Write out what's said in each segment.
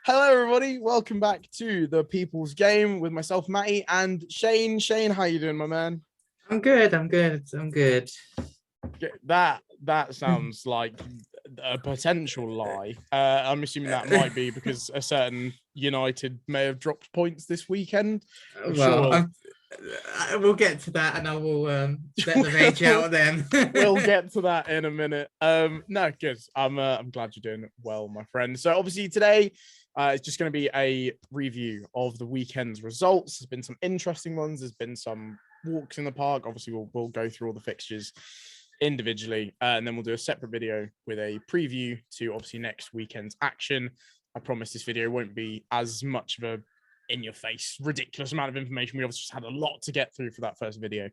Hello, everybody. Welcome back to the People's Game with myself, Matty, and Shane. Shane, how you doing, my man? I'm good. I'm good. That sounds like a potential lie. I'm assuming that might be because a certain United may have dropped points this weekend. We'll get to that, and I will let the rage out then. We'll get to that in a minute. No, good. I'm glad you're doing well, my friend. So obviously today, it's just going to be a review of the weekend's results. There's been some interesting ones. There's been some walks in the park. Obviously, we'll go through all the fixtures individually, and then we'll do a separate video with a preview to obviously next weekend's action. I promise this video won't be as much of a in-your-face, ridiculous amount of information. We obviously just had a lot to get through for that first video,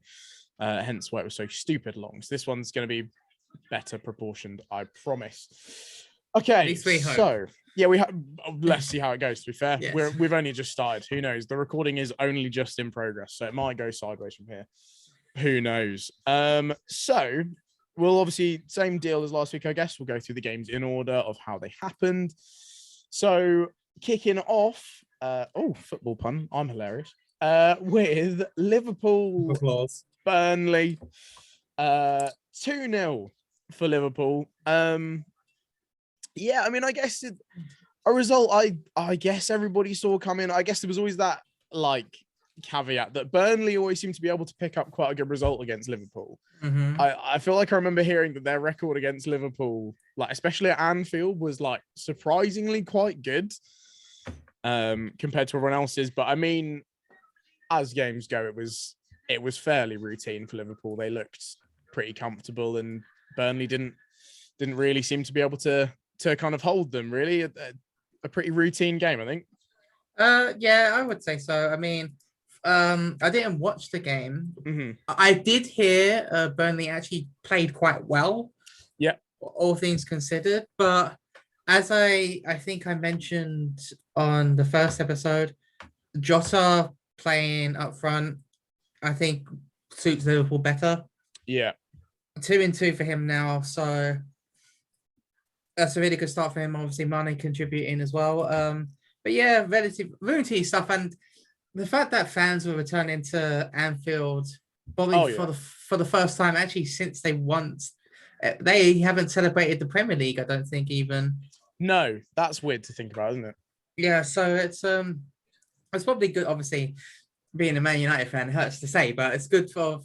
hence why it was so stupid long. So this one's going to be better proportioned, I promise. Okay, so yeah, let's see how it goes. To be fair, yes. We've only just started. Who knows? The recording is only just in progress, so it might go sideways from here. Who knows? So we'll obviously same deal as last week, I guess. We'll go through the games in order of how they happened. So kicking off, football pun. I'm hilarious. With Liverpool, Burnley, 2-0 for Liverpool. Yeah, I mean, I guess a result I guess everybody saw coming. I guess there was always that caveat that Burnley always seemed to be able to pick up quite a good result against Liverpool. Mm-hmm. I feel like I remember hearing that their record against Liverpool, especially at Anfield, was surprisingly quite good compared to everyone else's. But I mean, as games go, it was fairly routine for Liverpool. They looked pretty comfortable, and Burnley didn't really seem to be able to kind of hold them. Really, a pretty routine game, I think. Yeah, I would say so. I mean, I didn't watch the game. Mm-hmm. I did hear Burnley actually played quite well. Yeah, all things considered. But as I think I mentioned on the first episode, Jota playing up front, I think suits Liverpool better. Yeah, 2-2 for him now, so that's a really good start for him. Obviously, Mane contributing as well. But yeah, relative stuff, and the fact that fans were returning to Anfield probably for the first time actually since they haven't celebrated the Premier League. I don't think even. No, that's weird to think about, isn't it? Yeah, so it's probably good. Obviously, being a Man United fan, it hurts to say, but it's good for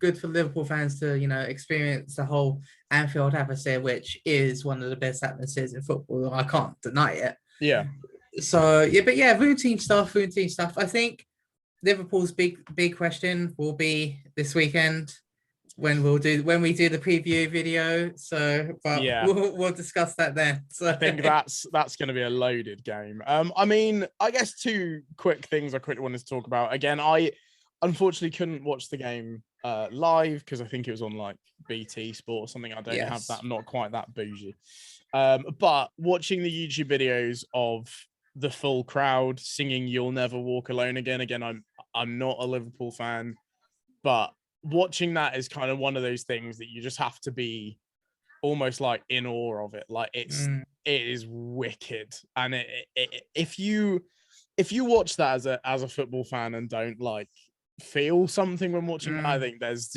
Liverpool fans to experience the whole Anfield atmosphere, which is one of the best atmospheres in football. I can't deny it. Yeah. So yeah, but yeah, routine stuff. I think Liverpool's big question will be this weekend when we do the preview video. So, but yeah, we'll discuss that then. So I think that's going to be a loaded game. I mean, I guess two quick things I quickly wanted to talk about. Again, I unfortunately couldn't watch the game live because I think it was on BT Sport or something. I don't have that. I'm not quite that bougie. But watching the YouTube videos of the full crowd singing "You'll Never Walk Alone Again." Again, I'm not a Liverpool fan, but watching that is kind of one of those things that you just have to be almost in awe of it. It is wicked, and if you watch that as a football fan and don't feel something when watching that, I think that's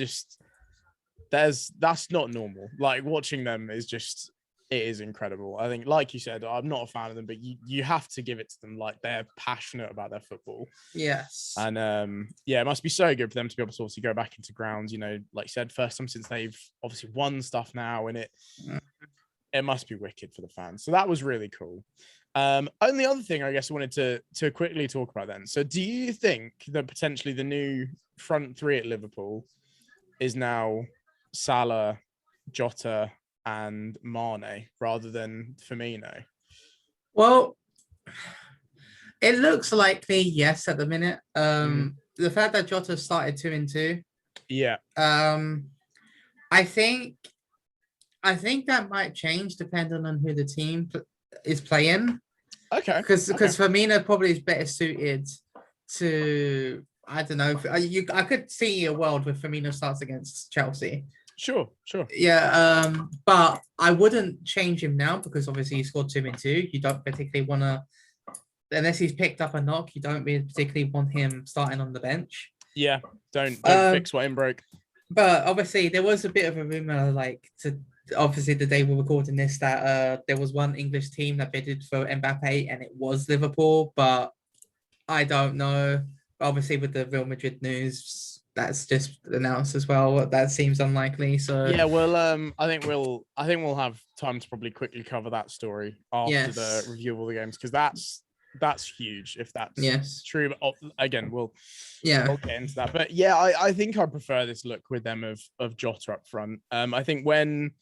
not normal. Watching them is just. It is incredible. I think, like you said, I'm not a fan of them, but you have to give it to them. They're passionate about their football. Yes. And it must be so good for them to be able to obviously go back into grounds. Like you said, first time since they've obviously won stuff now, and it must be wicked for the fans. So that was really cool. And the other thing I guess I wanted to quickly talk about then. So do you think that potentially the new front three at Liverpool is now Salah, Jota, and Mane rather than Firmino? Well, it looks likely, yes, at the minute. The fact that Jota started 2-2. Yeah. I think that might change depending on who the team is playing. Okay. Because Firmino probably is better suited to, I don't know. I could see a world where Firmino starts against Chelsea. Sure. Yeah, but I wouldn't change him now because obviously he scored 2-2. You don't particularly want to unless he's picked up a knock, you don't really particularly want him starting on the bench. Yeah, don't Um, fix what ain't broke. But obviously, there was a bit of a rumor, like obviously the day we're recording this, that there was one English team that bidded for Mbappe, and it was Liverpool. But I don't know. Obviously, with the Real Madrid news, that's just announced as well. That seems unlikely. So Yeah, well, I think we'll have time to probably quickly cover that story after the yes, review of all the games, because that's huge if that's yes, true. But again, we'll yeah, get into that. But yeah, I think I prefer this look with them of Jota up front. I think when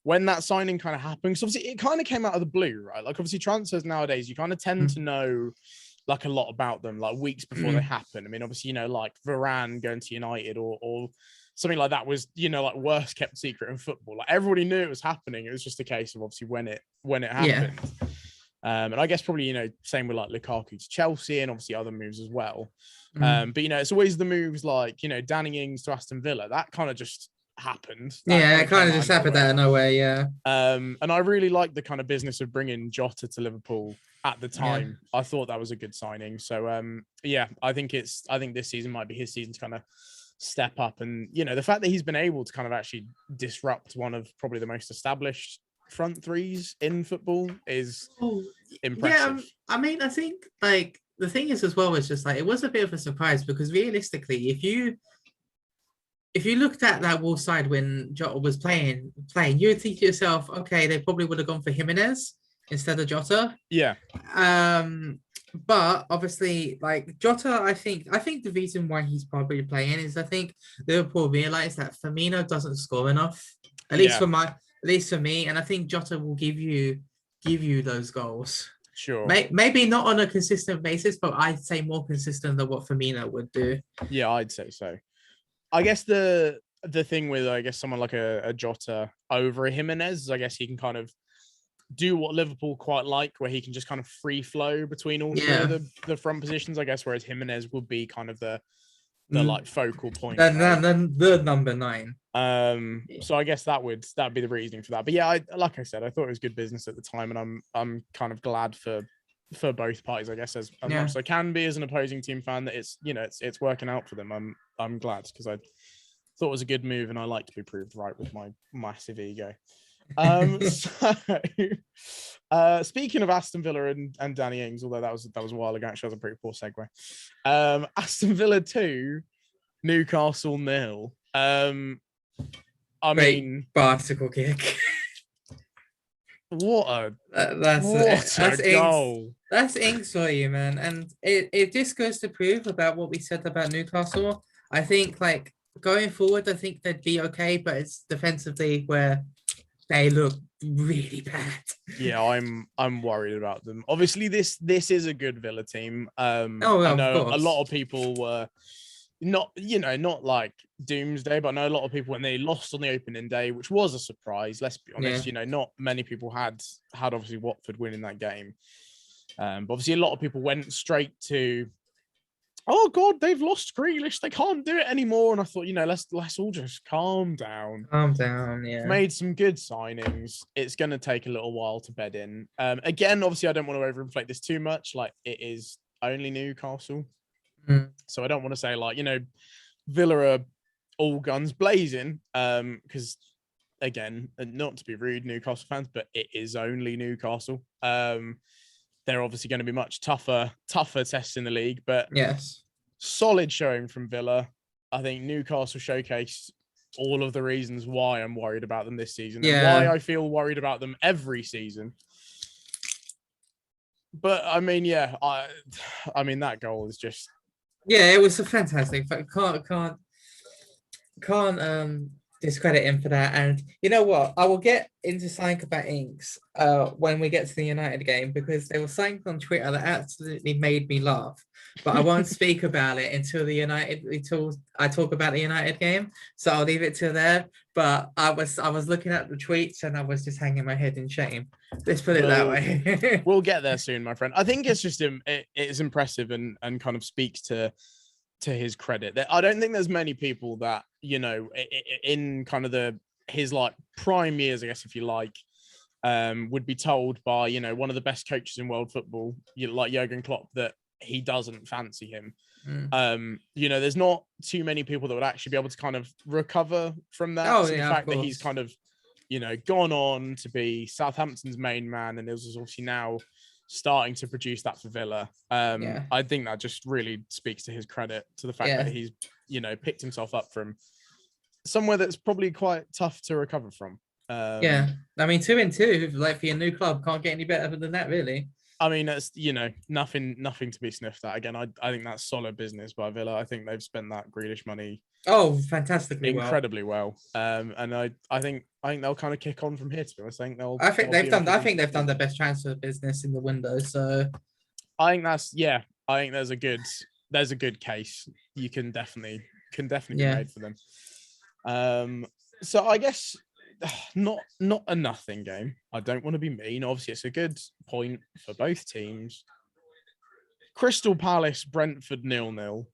that signing kind of happened, because obviously it kind of came out of the blue, right? Like obviously transfers nowadays, you kind of tend to know like a lot about them like weeks before they happen. I mean, obviously, you know, like Varane going to United or something like that was, you know, like worst kept secret in football. Like everybody knew it was happening. It was just a case of obviously when it yeah. happened. And I guess probably, you know, same with like Lukaku to Chelsea and obviously other moves as well. But, you know, it's always the moves like, you know, Danny Ings to Aston Villa. That kind of just happened. That Yeah, kind it of kind came of out just of happened nowhere. out of nowhere. Yeah, And I really like the kind of business of bringing Jota to Liverpool at the yeah, time. I thought that was a good signing. So, yeah, I think this season might be his season to kind of step up. And, you know, the fact that he's been able to kind of actually disrupt one of probably the most established front threes in football is oh, yeah. impressive. I mean, I think like the thing is as well is just like it was a bit of a surprise because realistically, if you looked at that Wolves side when Jota was playing, you would think to yourself, okay, they probably would have gone for Jimenez instead of Jota. Yeah. But obviously, like Jota, I think the reason why he's probably playing is I think Liverpool realized that Firmino doesn't score enough, Yeah. at least for me, and I think Jota will give you those goals. Sure. Maybe not on a consistent basis, but I'd say more consistent than what Firmino would do. Yeah, I'd say so. I guess the thing with I guess someone like a Jota over a Jimenez is I guess he can kind of do what Liverpool quite like, where he can just kind of free flow between all three of Yeah. the front positions, I guess, whereas Jimenez would be kind of the Mm. like focal point, Then, right? then the number nine. So I guess that'd be the reasoning for that. But yeah, like I said, I thought it was good business at the time, and I'm kind of glad for both parties, I guess, as Yeah. much as I can be as an opposing team fan, that it's, you know, it's working out for them. I'm glad because I thought it was a good move, and I like to be proved right with my massive ego. So speaking of Aston Villa and Danny Ings, although that was a while ago, actually, that was a pretty poor segue. Aston Villa 2, Newcastle 0. I Great mean, bicycle kick. what a That's Ings. goal. That's Ings for you, man. And it just goes to prove about what we said about Newcastle. I think like going forward, I think they'd be okay, but it's defensively where they look really bad. Yeah, I'm worried about them. Obviously, this is a good Villa team. Oh, I well, of know a course. lot of people were not, you know, not like doomsday, but I know a lot of people when they lost on the opening day, which was a surprise. Let's be honest, Yeah. you know, not many people had obviously Watford winning that game. But obviously, a lot of people went straight to, oh God, they've lost Grealish, they can't do it anymore. And I thought, you know, let's all just calm down. Calm down, yeah. Made some good signings. It's going to take a little while to bed in. Again, obviously, I don't want to overinflate this too much. Like, it is only Newcastle. So I don't want to say, like, you know, Villa are all guns blazing. Because, again, not to be rude, Newcastle fans, but it is only Newcastle. They're obviously going to be much tougher tests in the league. But Yes. solid showing from Villa. I think Newcastle showcased all of the reasons why I'm worried about them this season and why I feel worried about them every season. But I mean, yeah, I mean that goal is just, Yeah, it was a fantastic. Can't discredit him for that. And you know what? I will get into something about Inks when we get to the United game because there was something on Twitter that absolutely made me laugh. But I won't speak about it until I talk about the United game. So I'll leave it to there. But I was looking at the tweets and I was just hanging my head in shame. Let's put it that way. We'll get there soon, my friend. I think it's just it's impressive and kind of speaks to his credit. I don't think there's many people that, you know, in kind of his like prime years, I guess, if you like, would be told by, one of the best coaches in world football, like Jurgen Klopp, that he doesn't fancy him. There's not too many people that would actually be able to kind of recover from that. Oh, so yeah, the fact of that he's course. kind of, gone on to be Southampton's main man, and is obviously now starting to produce that for Villa. Yeah. I think that just really speaks to his credit, to the fact Yeah. that he's, picked himself up from somewhere that's probably quite tough to recover from. Yeah. I mean, 2-2, like for your new club, can't get any better than that, really. I mean, that's, nothing to be sniffed at. Again, I think that's solid business by Villa. I think they've spent that Grealish money Oh, fantastically incredibly well. And I think they'll kind of kick on from here, to be honest. I think they'll I think they'll be in a I good think they've done position. the best transfer business in the window. So I think I think there's a good case. You can definitely be yeah. made for them. So I guess not a nothing game. I don't want to be mean. Obviously, it's a good point for both teams. Crystal Palace, Brentford 0-0.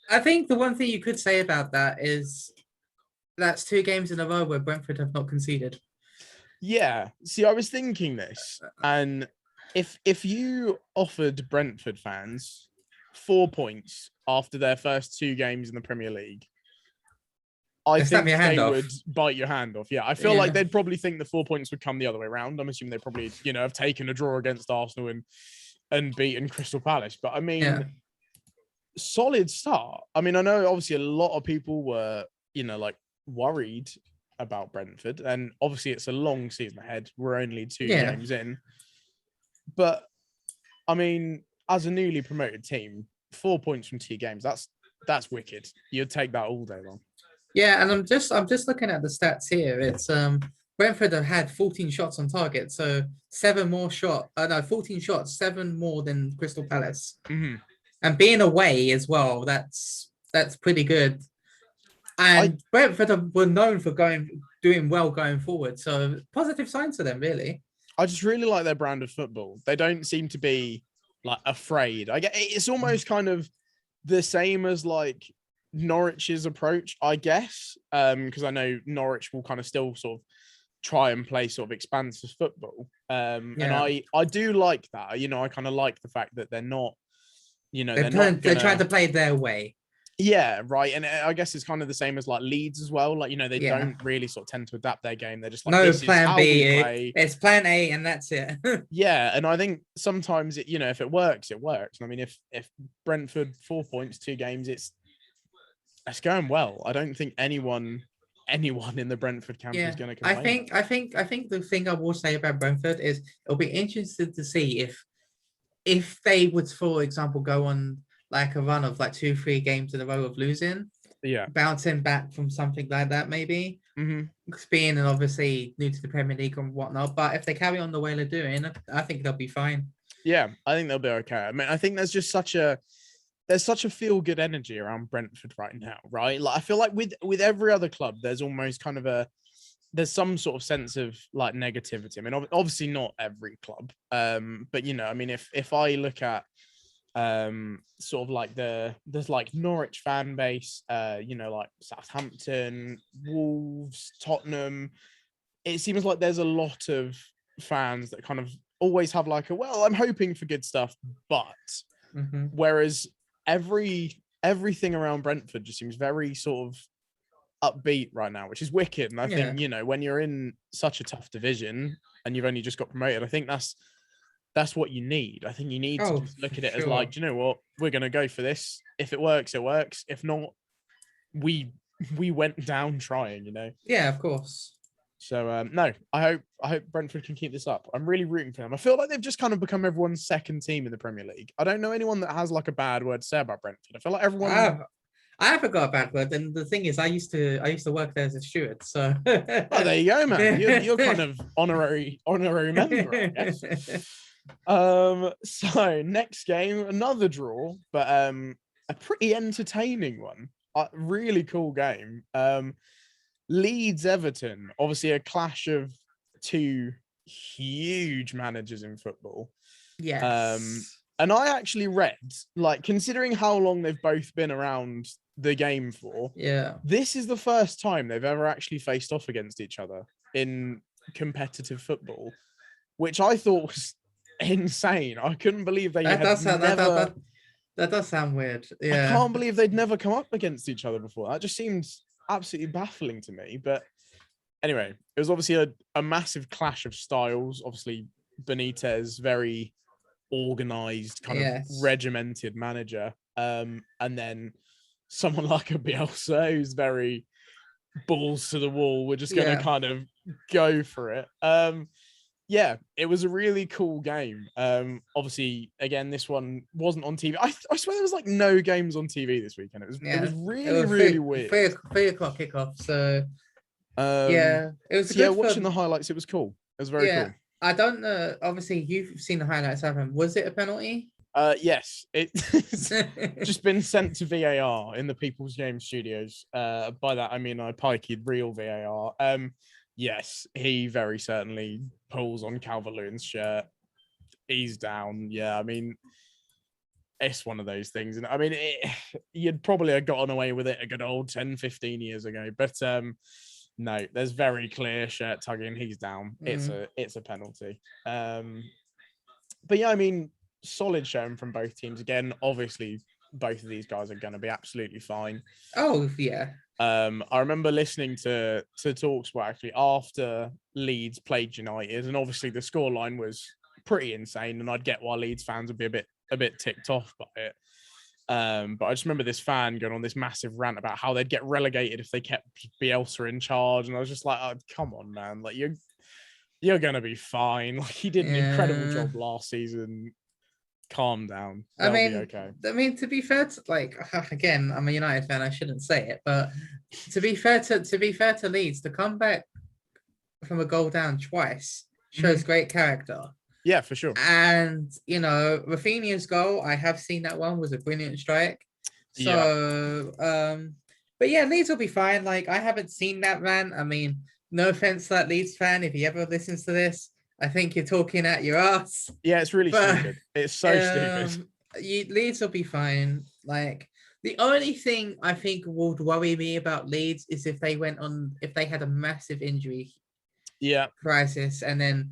I think the one thing you could say about that is that's 2 games in a row where Brentford have not conceded. Yeah. See, I was thinking this, and if you offered Brentford fans 4 points after their first 2 games in the Premier League, I think they would bite your hand off. Yeah, I feel like they'd probably think the 4 points would come the other way around. I'm assuming they probably, have taken a draw against Arsenal and beaten Crystal Palace. But I mean, solid start. I mean, I know obviously a lot of people were, like worried about Brentford, and obviously it's a long season ahead. We're only 2 games in. But I mean, as a newly promoted team, 4 points from 2 games, that's wicked. You'd take that all day long. Yeah, and I'm just looking at the stats here. It's Brentford have had 14 shots on target, so 14 shots, 7 more than Crystal Palace. Mm-hmm. And being away as well, that's pretty good. And Brentford were known for doing well going forward, so positive signs for them, really. I just really like their brand of football. They don't seem to be like afraid. I get it's almost kind of the same as like Norwich's approach, I guess, because I know Norwich will kind of still sort of try and play sort of expansive football. And I do like that. I kind of like the fact that they're not, they're trying to play their way. Yeah, right. And I guess it's kind of the same as like Leeds as well. Like, they don't really sort of tend to adapt their game. They're just like, no this plan is how B. we play. It's plan A and that's it. Yeah. And I think sometimes if it works, it works. I mean, if Brentford 4 points, 2 games, it's going well. I don't think anyone in the Brentford camp is going to complain. I think the thing I will say about Brentford is it'll be interesting to see if they would, for example, go on like a run of like 2-3 games in a row of losing, bouncing back from something like that, maybe. Being and obviously new to the Premier League and whatnot, but if they carry on the way they're doing, I think they'll be fine. Yeah, I think they'll be okay. I mean, I think there's just such a feel-good energy around Brentford right now, right? Like I feel like with every other club, there's almost kind of there's some sort of sense of like negativity. I mean, obviously not every club, but I mean, if I look at sort of like there's like Norwich fan base, like Southampton, Wolves, Tottenham, it seems like there's a lot of fans that kind of always have like I'm hoping for good stuff, but whereas everything around Brentford just seems very sort of upbeat right now, which is wicked. And I think, when you're in such a tough division and you've only just got promoted, I think that's what you need. I think you need to just look at it as like, you know what, we're going to go for this. If it works, it works. If not, we went down trying, Yeah, of course. So no, I hope Brentford can keep this up. I'm really rooting for them. I feel like they've just kind of become everyone's second team in the Premier League. I don't know anyone that has like a bad word to say about Brentford. I feel like everyone. I haven't got a bad word, and the thing is, I used to work there as a steward. So oh, there you go, man. You're kind of honorary member, I guess. So next game, another draw, but a pretty entertaining one. Really cool game. Leeds Everton, obviously a clash of 2 huge managers in football. Yes. And I actually read, like, considering how long they've both been around the game for, Yeah. this is the first time they've ever actually faced off against each other in competitive football, which I thought was insane. I couldn't believe they That had does sound never. that does sound weird. I Yeah. can't believe they'd never come up against each other before. That just seems absolutely baffling to me. But anyway, it was obviously a massive clash of styles. Obviously, Benitez, very organized, kind of Yes. regimented manager. And then someone like a Bielsa who's very balls to the wall. We're just going to Yeah. kind of go for it. Yeah, it was a really cool game. Obviously, again, this one wasn't on TV. I swear there was like no games on TV this weekend. It was Yeah. It really, was really weird. 3 o'clock kickoff. So Um, yeah, it was so yeah, good watching for the highlights, it was cool. It was very yeah. cool. I don't know. Obviously, you've seen the highlights of him. Was it a penalty? Yes, it's just been sent to VAR in the People's Game Studios. By that I mean I piked real VAR. Yes, he very certainly pulls on Calvert-Lewin's shirt. He's down. Yeah, I mean, it's one of those things. And I mean, you'd probably have gotten away with it a good old 10, 15 years ago. But no, there's very clear shirt tugging. He's down. It's a penalty. But yeah, I mean, solid showing from both teams. Again, obviously, both of these guys are going to be absolutely fine. Oh yeah. I remember listening to TalkSport actually after Leeds played United, and obviously the scoreline was pretty insane, and I'd get why Leeds fans would be a bit ticked off by it. But I just remember this fan going on this massive rant about how they'd get relegated if they kept Bielsa in charge, and I was just like, oh, come on, man, like you're gonna be fine. Like he did an incredible Yeah. job last season. Calm down. I They'll be mean, okay. to be fair to like again, I'm a United fan. I shouldn't say it, but to be fair to Leeds, to come back from a goal down twice shows great character. Yeah, for sure. And you know, Rafinha's goal, I have seen that one, was a brilliant strike. So, but yeah, Leeds will be fine. Like I haven't seen that man. I mean, no offense to that Leeds fan, if he ever listens to this, I think you're talking at your ass. Yeah, it's really But, stupid. It's so stupid. Leeds will be fine. Like the only thing I think would worry me about Leeds is if they had a massive injury crisis, and then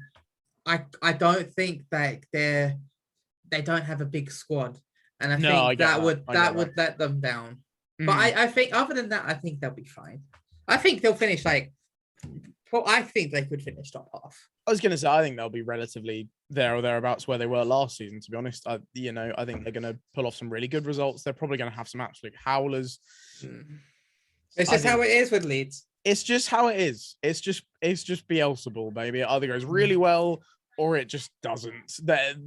I don't think that they don't have a big squad, and I think that would let them down. But I think other than that, I think they'll be fine. I think they'll finish I think they could finish top half. I was going to say, I think they'll be relatively there or thereabouts where they were last season, to be honest. I think they're going to pull off some really good results. They're probably going to have some absolute howlers. It's just how it is with Leeds. It's just how it is. It's just Bielsa ball, baby. It either goes really well or it just doesn't. That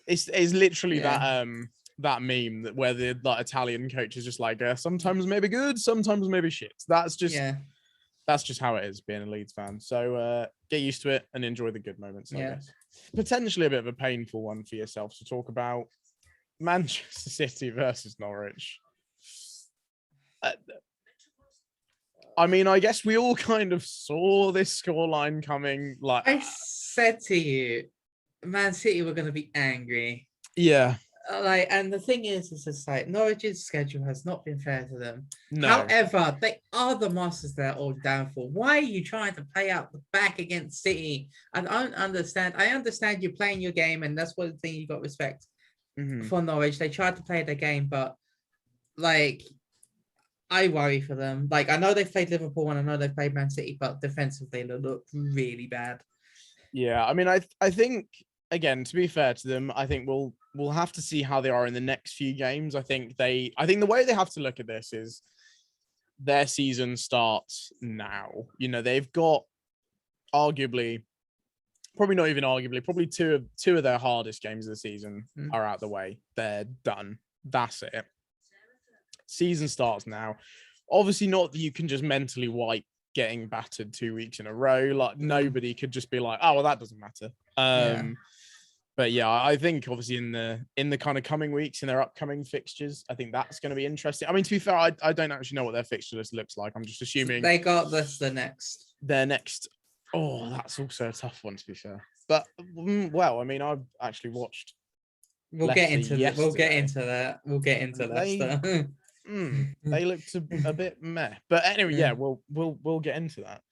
it's literally that meme where the Italian coach is just like sometimes maybe good, sometimes maybe shit. That's just how it is being a Leeds fan. So get used to it and enjoy the good moments, I guess. Potentially a bit of a painful one for yourself to talk about. Manchester City versus Norwich. I mean, I guess we all kind of saw this scoreline coming. Like I said to you, Man City were going to be angry. Yeah. And the thing is, it's just like Norwich's schedule has not been fair to them. No. However, they are the masters they're all down for. Why are you trying to play out the back against City? I don't understand. I understand you're playing your game, and that's one thing you got respect for Norwich. They tried to play their game, but like I worry for them. Like I know they've played Liverpool and I know they've played Man City, but defensively they look really bad. Yeah, I mean, I think again, to be fair to them, I think we'll have to see how they are in the next few games. I think the way they have to look at this is their season starts now. You know, they've got probably two of their hardest games of the season are out the way. They're done. That's it. Season starts now. Obviously, not that you can just mentally wipe getting battered 2 weeks in a row. Like nobody could just be like, oh well, that doesn't matter. But yeah, I think obviously in the kind of coming weeks in their upcoming fixtures, I think that's going to be interesting. I mean, to be fair, I don't actually know what their fixture list looks like. I'm just assuming they got their next. Oh, that's also a tough one, to be fair. But well, I mean, I've actually watched We'll let's get see, into that. yesterday. We'll get into that. We'll get into that stuff. They looked a bit meh. But anyway, yeah, we'll get into that.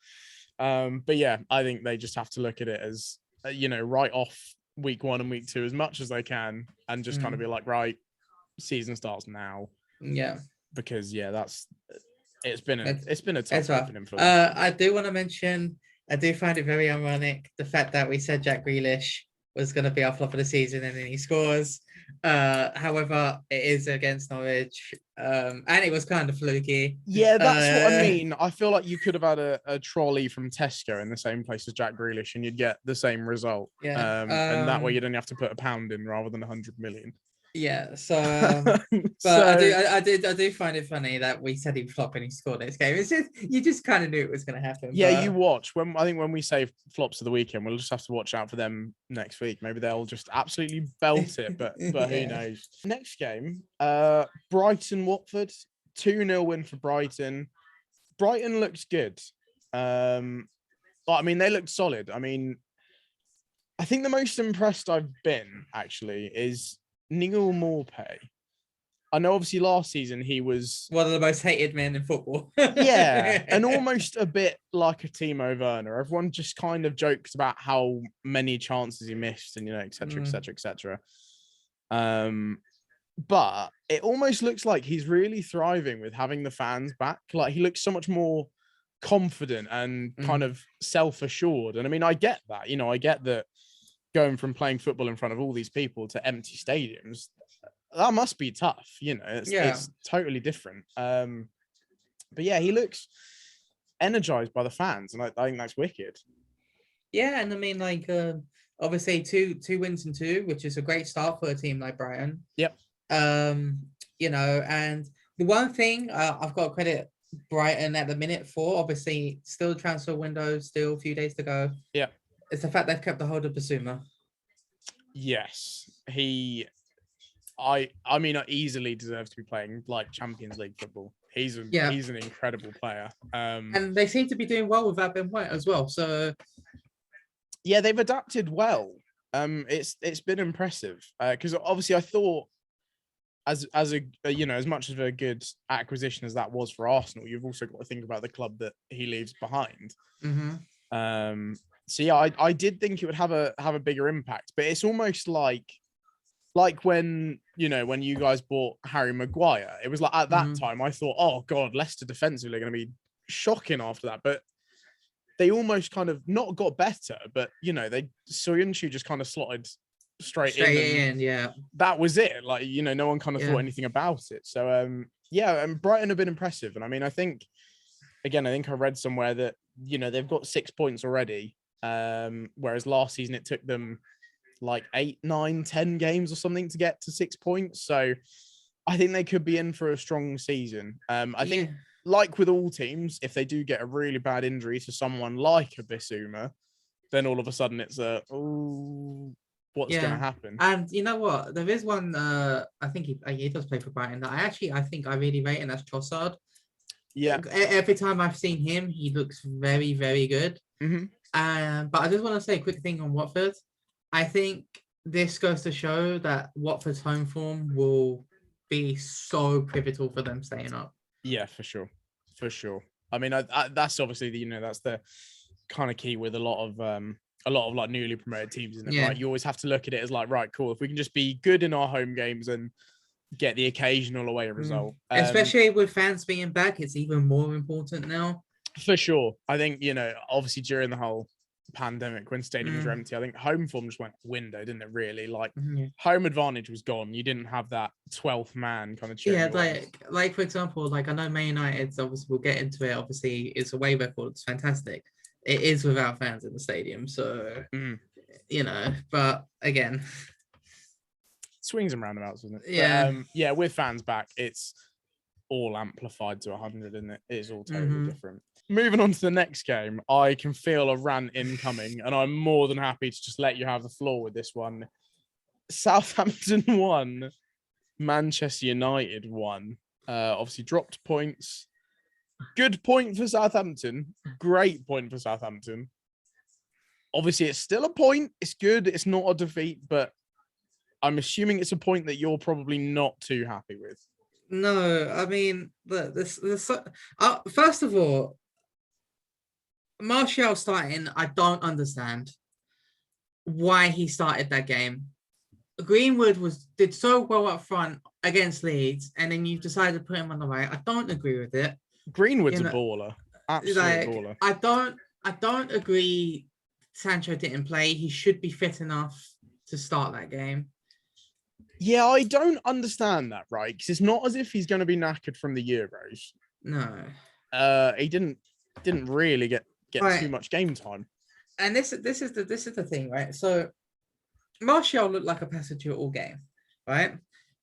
But yeah, I think they just have to look at it as right off week 1 and week 2 as much as they can, and just kind of be like, right, season starts now. Yeah, because it's been a tough well. opening for them. I do want to mention, I do find it very ironic the fact that we said Jack Grealish was going to be our flop of the season and then he scores. However, it is against Norwich, and it was kind of fluky. Yeah, that's what I mean. I feel like you could have had a trolley from Tesco in the same place as Jack Grealish and you'd get the same result. Yeah, and that way you'd only have to put £1 in rather than 100 million. Yeah, so but I do find it funny that we said he'd flop and he scored this game. It's just you just kind of knew it was going to happen. Yeah, but you watch when we say flops of the weekend, we'll just have to watch out for them next week. Maybe they'll just absolutely belt it, but who knows? Next game, Brighton Watford, 2-0 win for Brighton. Brighton looks good. But I mean they looked solid. I mean, I think the most impressed I've been actually is Neil Maupay. I know obviously last season he was one of the most hated men in football. Yeah, and almost a bit like a Timo Werner. Everyone just kind of jokes about how many chances he missed and, et cetera, et cetera, et cetera. But it almost looks like he's really thriving with having the fans back. Like he looks so much more confident and kind of self-assured. And I mean, I get that, I get that going from playing football in front of all these people to empty stadiums, that must be tough, it's totally different. But yeah, he looks energized by the fans, and I think that's wicked. Yeah, and I mean, like, obviously two wins in 2, which is a great start for a team like Brighton. Yep. And the one thing I've got to credit Brighton at the minute for, obviously, still transfer window, still a few days to go. Yeah. It's the fact they've kept the hold of Basuma. Yes, I mean, easily deserves to be playing like Champions League football. He's an incredible player. And they seem to be doing well without Ben White as well. So yeah, they've adapted well. It's been impressive because obviously I thought as much of a good acquisition as that was for Arsenal, you've also got to think about the club that he leaves behind. So yeah, I did think it would have a bigger impact, but it's almost like when when you guys bought Harry Maguire, it was like at that time I thought, oh god, Leicester defensively are going to be shocking after that, but they almost kind of not got better, but Soyuncu just kind of slotted straight in. Yeah, that was it. Like no one kind of thought anything about it. So and Brighton have been impressive, and I mean I think I read somewhere that they've got 6 points already. Whereas last season it took them like 8, 9, 10 games or something to get to 6 points. So I think they could be in for a strong season. I think like with all teams, if they do get a really bad injury to someone like a Bissouma, then all of a sudden it's what's going to happen? And you know what? There is one, I think he does play for Brighton that I think I really rate, and that's Trossard. Yeah. Every time I've seen him, he looks very, very good. But I just want to say a quick thing on Watford. I think this goes to show that Watford's home form will be so pivotal for them staying up. Yeah, for sure. I mean, that's obviously that's the kind of key with a lot of like newly promoted teams, isn't it? Yeah. Right, you always have to look at it as like, right, cool. If we can just be good in our home games and get the occasional away result, especially with fans being back, it's even more important now. For sure. I think obviously during the whole pandemic when stadiums were empty, I think home form just went window, didn't it? Really, like home advantage was gone. You didn't have that 12th man kind of cheering. Yeah, like for example, like I know Man United's, obviously we'll get into it. Obviously, it's away record. It's fantastic. It is without fans in the stadium, so But again, swings and roundabouts, isn't it? Yeah, but, with fans back, it's all amplified to 100, isn't it? It is all totally different. Moving on to the next game, I can feel a rant incoming, and I'm more than happy to just let you have the floor with this one. Southampton 1, Manchester United 1. Obviously dropped points. Good point for Southampton. Great point for Southampton. Obviously, it's still a point. It's good. It's not a defeat, but I'm assuming it's a point that you're probably not too happy with. No, I mean, first of all, Martial starting, I don't understand why he started that game. Greenwood did so well up front against Leeds, and then you decided to put him on the right. I don't agree with it. Greenwood's a baller, absolute baller. I don't agree. Sancho didn't play. He should be fit enough to start that game. Yeah, I don't understand that, right? Because it's not as if he's going to be knackered from the Euros. No. He didn't really get right. too much game time. And this is the thing, right? So Martial looked like a passenger all game, right?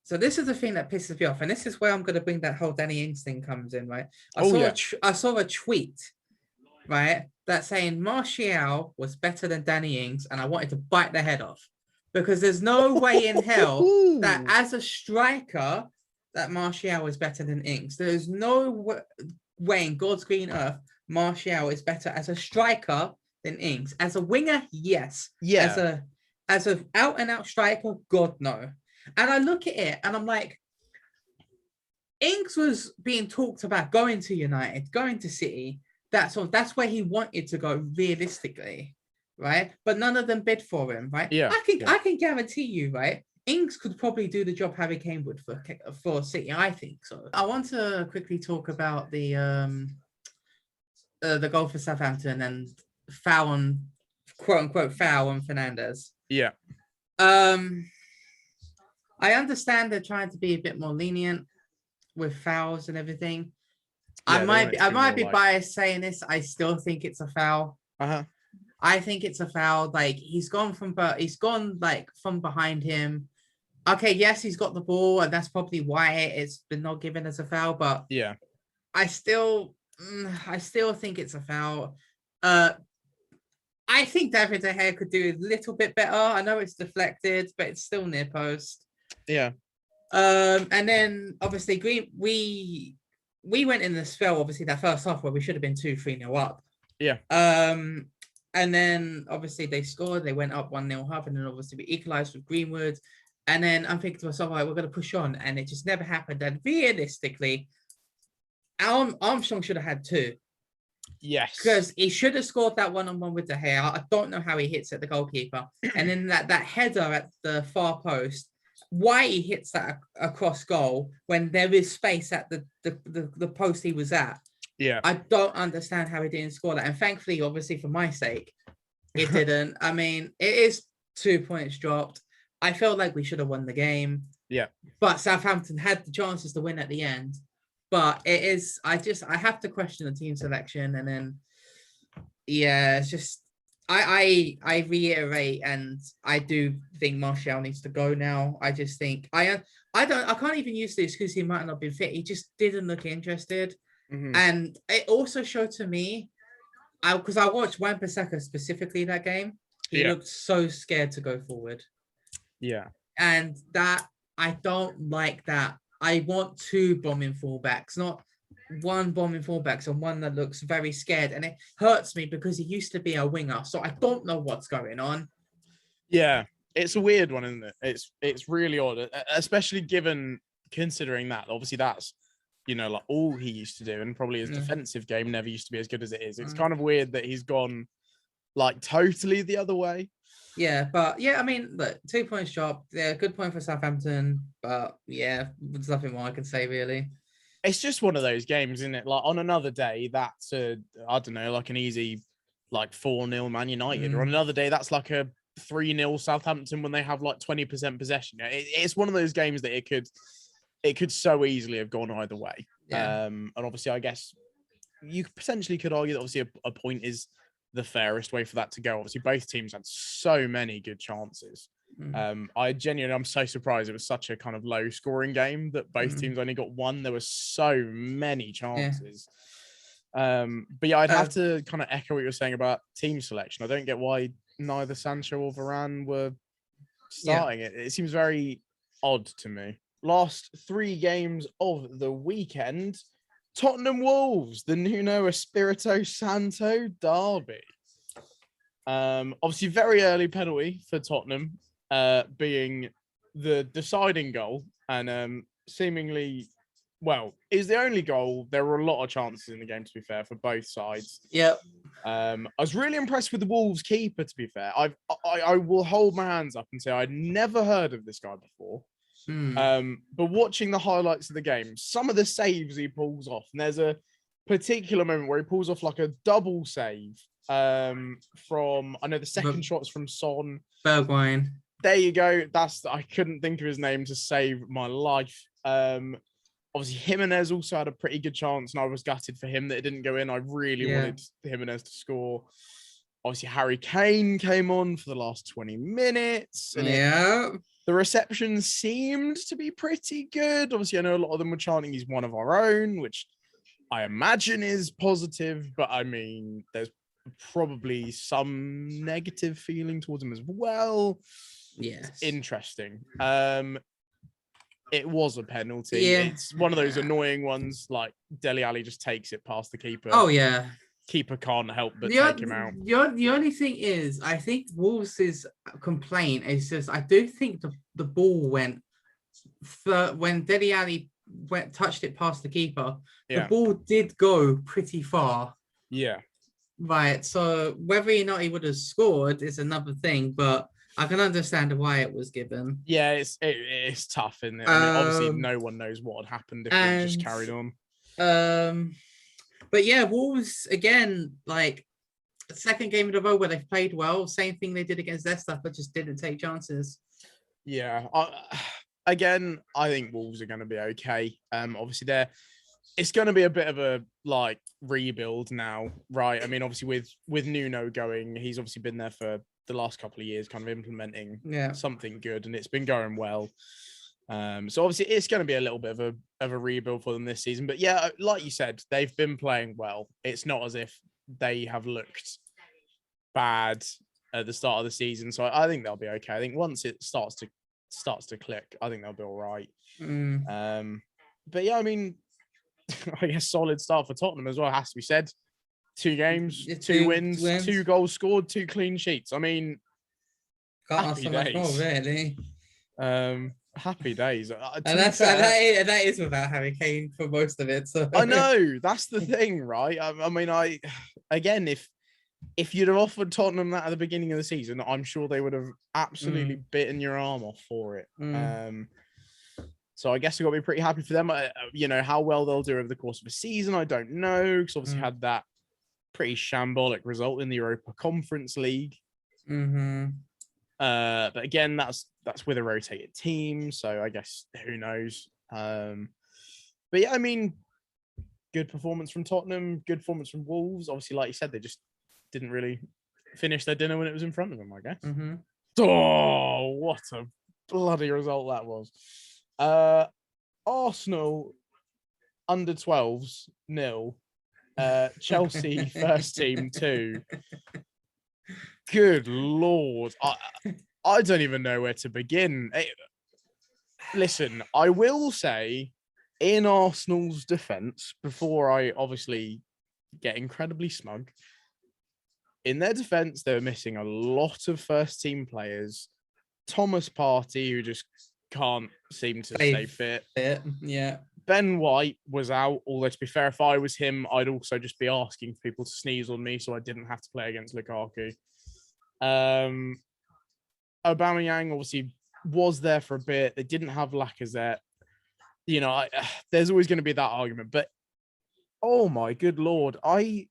So this is the thing that pisses me off, and this is where I'm going to bring that whole Danny Ings thing comes in, right? I saw a tweet, right, that saying Martial was better than Danny Ings, and I wanted to bite the head off because there's no way in hell that as a striker that Martial is better than Ings. There's no way in God's green earth Martial is better as a striker than Ings. As a winger, yes. Yeah. As a out and out striker, God no. And I look at it and I'm like, Ings was being talked about going to United, going to City. That's where he wanted to go realistically, right? But none of them bid for him, right? Yeah. I can guarantee you, right? Ings could probably do the job Harry Kane would for City. I think so. I want to quickly talk about the goal for Southampton and foul on, quote unquote, foul on Fernandes. Yeah. I understand they're trying to be a bit more lenient with fouls and everything. Yeah, I might be biased saying this. I still think it's a foul. I think it's a foul. Like he's gone from behind him. Okay, yes, he's got the ball, and that's probably why it's been not given as a foul. But yeah, I still think it's a foul. I think David De Gea could do a little bit better. I know it's deflected, but it's still near post. Yeah. And then obviously we went in the spell, obviously that first half where we should have been 2-3-0 up. Yeah. And then obviously they scored, they went up 1-0 up, and then obviously we equalized with Greenwood. And then I'm thinking to myself, all right, we're going to push on, and it just never happened. And realistically, Armstrong should have had 2. Yes. Because he should have scored that 1-on-1 with De Gea. I don't know how he hits at the goalkeeper. And then that header at the far post, why he hits that across goal when there is space at the post he was at. Yeah. I don't understand how he didn't score that. And thankfully, obviously, for my sake, it didn't. I mean, it is 2 points dropped. I felt like we should have won the game. Yeah. But Southampton had the chances to win at the end. But it is, I have to question the team selection. And then, yeah, it's just, I reiterate, and I do think Martial needs to go now. I just think, I can't even use the excuse he might not have been fit. He just didn't look interested. Mm-hmm. And it also showed to me, because I watched Wan-Bissaka specifically that game, he looked so scared to go forward. Yeah. And that, I don't like that. I want 2 bombing fullbacks, not 1 bombing fullbacks and 1 that looks very scared. And it hurts me because he used to be a winger. So I don't know what's going on. Yeah. It's a weird one, isn't it? It's really odd, especially considering that obviously that's, like all he used to do, and probably his defensive game never used to be as good as it is. It's kind of weird that he's gone like totally the other way. Yeah, but yeah, I mean, look, 2 points dropped. Yeah, good point for Southampton, but yeah, there's nothing more I can say really. It's just one of those games, isn't it? Like on another day, that's I don't know, like an easy like 4-0 Man United, or on another day that's like a 3-0 Southampton when they have like 20% possession. It's one of those games that it could so easily have gone either way. Yeah. And obviously, I guess you potentially could argue that obviously a point is the fairest way for that to go. Obviously, both teams had so many good chances. I'm so surprised it was such a kind of low scoring game that both teams only got 1. There were so many chances. Yeah. But yeah, I'd have to kind of echo what you're saying about team selection. I don't get why neither Sancho or Varane were starting it. It seems very odd to me. Last 3 games of the weekend. Tottenham Wolves, the Nuno Espirito Santo derby. Obviously, very early penalty for Tottenham, being the deciding goal, and seemingly, well, is the only goal. There were a lot of chances in the game, to be fair, for both sides. Yep. I was really impressed with the Wolves keeper, to be fair. I will hold my hands up and say I'd never heard of this guy before. But watching the highlights of the game, some of the saves he pulls off, and there's a particular moment where he pulls off like a double save from, I know the second shot's from Son. Bergwijn. There you go. I couldn't think of his name to save my life. Obviously, Jimenez also had a pretty good chance, and I was gutted for him that it didn't go in. I really wanted Jimenez to score. Obviously, Harry Kane came on for the last 20 minutes. And the reception seemed to be pretty good. Obviously, I know a lot of them were chanting he's one of our own, which I imagine is positive. But I mean, there's probably some negative feeling towards him as well. Yes. Interesting. It was a penalty. Yeah. It's one of those annoying ones, like Dele Alli just takes it past the keeper. Oh, yeah. Keeper can't help but take him out. The only thing is, I think Wolves' complaint is just, I do think the ball went, when Dele Alli touched it past the keeper, the ball did go pretty far. Yeah. Right. So whether or not he would have scored is another thing, but I can understand why it was given. Yeah, it's tough, isn't it? I mean, obviously, no one knows what had happened if it just carried on. But yeah, Wolves, again, like, second game in a row where they've played well. Same thing they did against Leicester, but just didn't take chances. Yeah. Again, I think Wolves are going to be okay. Obviously, it's going to be a bit of a, like, rebuild now, right? I mean, obviously, with Nuno going, he's obviously been there for the last couple of years, kind of implementing something good, and it's been going well. So obviously it's going to be a little bit of a rebuild for them this season. But yeah, like you said, they've been playing well. It's not as if they have looked bad at the start of the season. So I think they'll be okay. I think once it starts to click, I think they'll be all right. But yeah, I mean, I guess solid start for Tottenham as well, has to be said. 2 games, 2 wins, 2 goals scored, 2 clean sheets. I mean, can't ask so much more, really. Happy days. And that is without Harry Kane for most of it. So I know, that's the thing, right? I mean, again, if you'd have offered Tottenham that at the beginning of the season, I'm sure they would have absolutely bitten your arm off for it. So I guess we've got to be pretty happy for them. You know, how well they'll do over the course of a season, I don't know, because obviously had that pretty shambolic result in the Europa Conference League. But again, that's with a rotated team, so I guess who knows. But yeah, I mean, good performance from Tottenham, good performance from Wolves. Obviously, like you said, they just didn't really finish their dinner when it was in front of them, I guess. Oh, what a bloody result that was. Arsenal under 12s 0. Chelsea first team 2. Good Lord. I don't even know where to begin. Listen, I will say, in Arsenal's defence, before I obviously get incredibly smug, in their defence, they were missing a lot of first team players. Thomas Partey, who just can't seem to stay fit. Yeah. Ben White was out, although to be fair, if I was him, I'd also just be asking for people to sneeze on me so I didn't have to play against Lukaku. Aubameyang obviously was there for a bit. They didn't have Lacazette. You know, there's always going to be that argument. But, oh my good Lord, I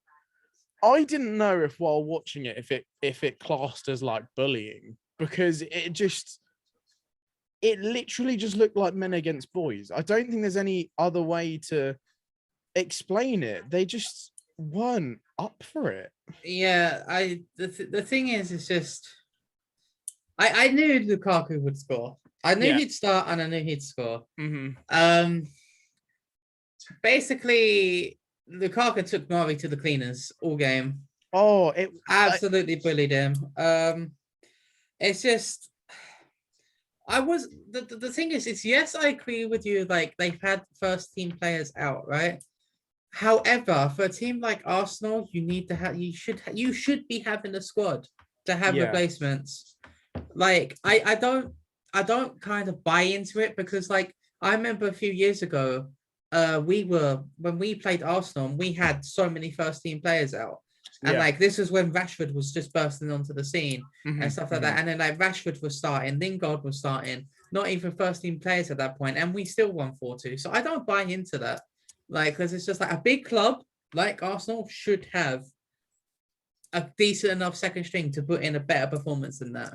didn't know if while watching it, if it classed as like bullying, because it literally just looked like men against boys. I don't think there's any other way to explain it. They just weren't up for it. Yeah, the thing is, it's just I knew Lukaku would score. I knew he'd start, and I knew he'd score. Basically, Lukaku took Mari to the cleaners all game. Oh, it absolutely bullied him. It's just. The thing is, yes, I agree with you. Like, they've had first team players out, right? However, for a team like Arsenal, you should be having a squad to have replacements. Like, I I don't kind of buy into it because, like, I remember a few years ago, when we played Arsenal, and we had so many first team players out. And Yeah. like this is when Rashford was just bursting onto the scene and stuff like Mm-hmm. that. And then like Rashford was starting, Lingard was starting, not even first team players at that point, and we still won 4-2. So I don't buy into that. Like, because it's just like a big club like Arsenal should have a decent enough second string to put in a better performance than that.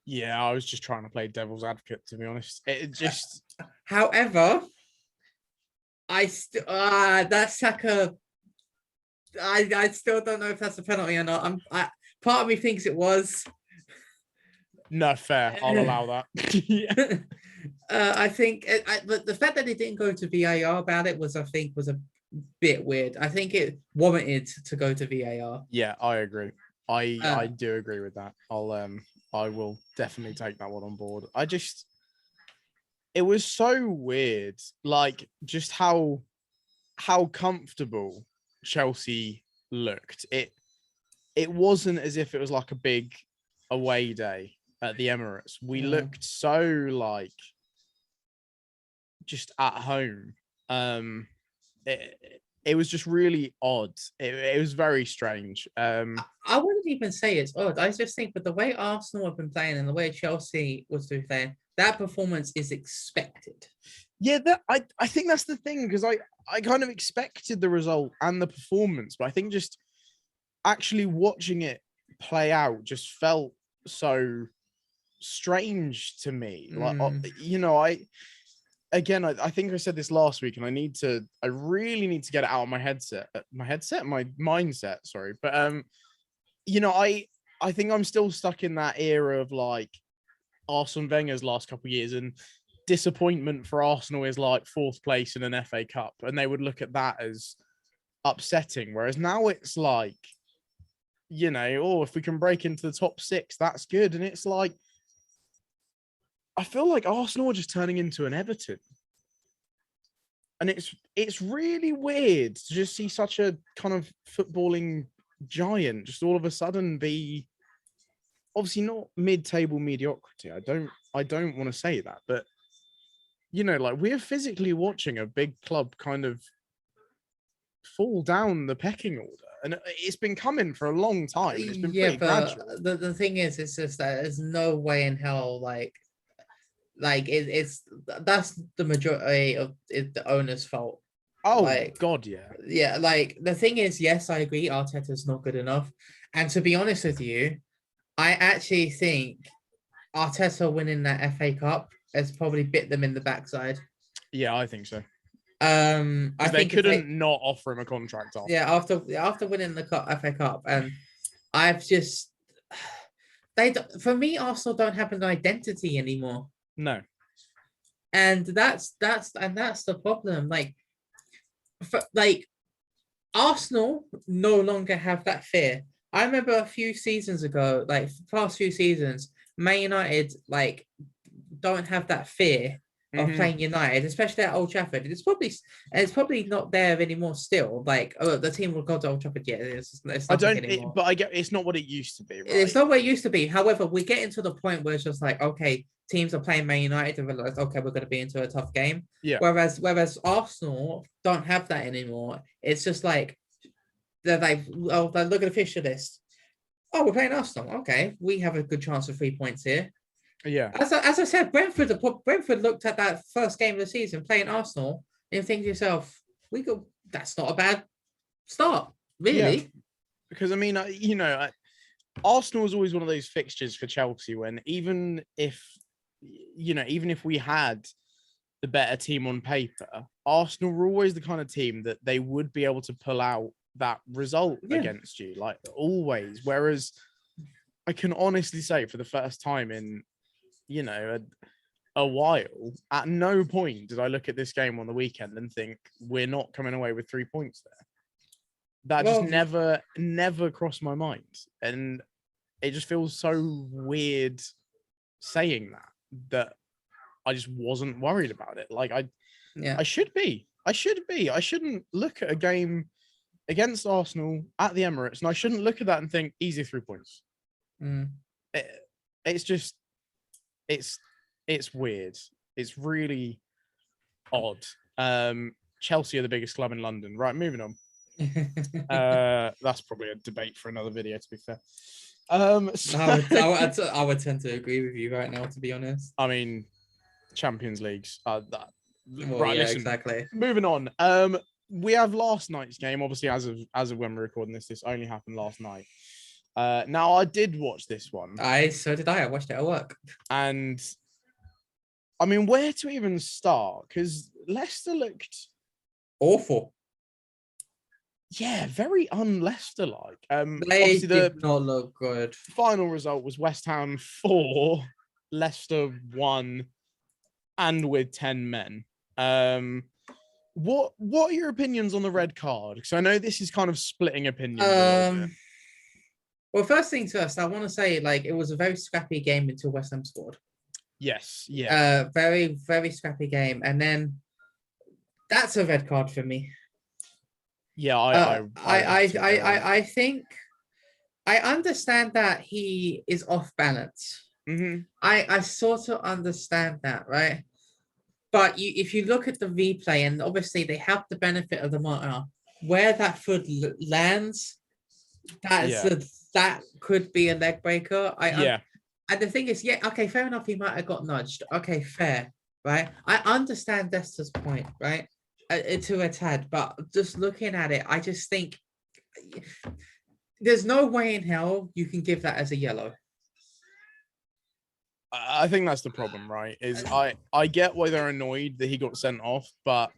Yeah, I was just trying to play devil's advocate, to be honest. It just However, I still that Saka. I still don't know if that's a penalty or not. Part of me thinks it was. no fair. I'll allow that. Yeah. I think, but the fact that it didn't go to VAR about it was a bit weird. I think it warranted to go to VAR. Yeah, I agree. I do agree with that. I will definitely take that one on board. It was so weird, like just how comfortable Chelsea looked. It wasn't as if it was like a big away day at the Emirates. We looked so like just at home. It was just really odd. It was very strange. I wouldn't even say it's odd. I just think, but the way Arsenal have been playing and the way Chelsea was doing playing, that performance is expected. Yeah, I think that's the thing, because I kind of expected the result and the performance, but I think just actually watching it play out just felt so strange to me. Like, I think I said this last week, and I really need to get it out of my mindset. Sorry, but I think I'm still stuck in that era of like Arsene Wenger's last couple of years, and disappointment for Arsenal is like fourth place in an FA Cup, and they would look at that as upsetting. Whereas now it's like, if we can break into the top 6, that's good. And it's like, I feel like Arsenal are just turning into an Everton. And it's really weird to just see such a kind of footballing giant just all of a sudden be obviously not mid-table mediocrity. I don't want to say that, but like we're physically watching a big club kind of fall down the pecking order. And it's been coming for a long time. And it's been pretty gradual. The thing is, it's just that there's no way in hell that's the majority of the owner's fault. Oh, like, God, yeah. Yeah, like the thing is, yes, I agree, Arteta's not good enough. And to be honest with you, I actually think Arteta winning that FA Cup has probably bit them in the backside. Yeah, I think so. I they think couldn't not offer him a contract after. Yeah, after winning the FA Cup, and I've just for me, Arsenal don't have an identity anymore. No, and that's the problem. Like Arsenal no longer have that fear. I remember a few seasons ago, like past few seasons, Man United like don't have that fear of playing United, especially at Old Trafford. It's probably not there anymore still. Like, the team will go to Old Trafford. Yeah, it's anymore. But I get it's not what it used to be. Right? It's not what it used to be. However, we're getting to the point where it's just like, okay, teams are playing Man United and we're like, okay, we're going to be into a tough game. Yeah. Whereas Arsenal don't have that anymore. It's just like they're like, oh, look at the fixture list. Oh, we're playing Arsenal. Okay, we have a good chance of 3 points here. Yeah. As I said, Brentford looked at that first game of the season playing Arsenal and think to yourself, that's not a bad start, really. Yeah. Because I mean, Arsenal is always one of those fixtures for Chelsea when even if we had the better team on paper, Arsenal were always the kind of team that they would be able to pull out that result against you, like always. Whereas I can honestly say for the first time in a while, at no point did I look at this game on the weekend and think we're not coming away with 3 points there. That just never crossed my mind. And it just feels so weird saying that I just wasn't worried about it. Like I should be. I shouldn't look at a game against Arsenal at the Emirates, and I shouldn't look at that and think easy 3 points. It's It's weird. It's really odd. Chelsea are the biggest club in London. Right, moving on. That's probably a debate for another video, to be fair. I would tend to agree with you right now, to be honest. I mean, Champions Leagues. Right, yeah, listen. exactly. Moving on. We have last night's game. Obviously, as of when we're recording this only happened last night. Now I did watch this one. So did I. I watched it at work. And I mean, where to even start? Because Leicester looked awful. Yeah, very un-Leicester-like. They did not look good. Final result was West Ham 4, Leicester 1, and with 10 men. What are your opinions on the red card? Because I know this is kind of splitting opinions a little bit. Well, first things first, I want to say it was a very scrappy game until West Ham scored. Yes, yeah. Very, very scrappy game, and then that's a red card for me. Yeah, I think I understand that he is off balance. Mm-hmm. I sort of understand that, right? But if you look at the replay, and obviously they have the benefit of the monitor, where that foot lands, that could be a leg breaker. And the thing is, okay, fair enough. He might have got nudged. Okay, fair, right? I understand Leicester's point, right? To a tad, but just looking at it, I just think there's no way in hell you can give that as a yellow. I think that's the problem, right? Is I get why they're annoyed that he got sent off, but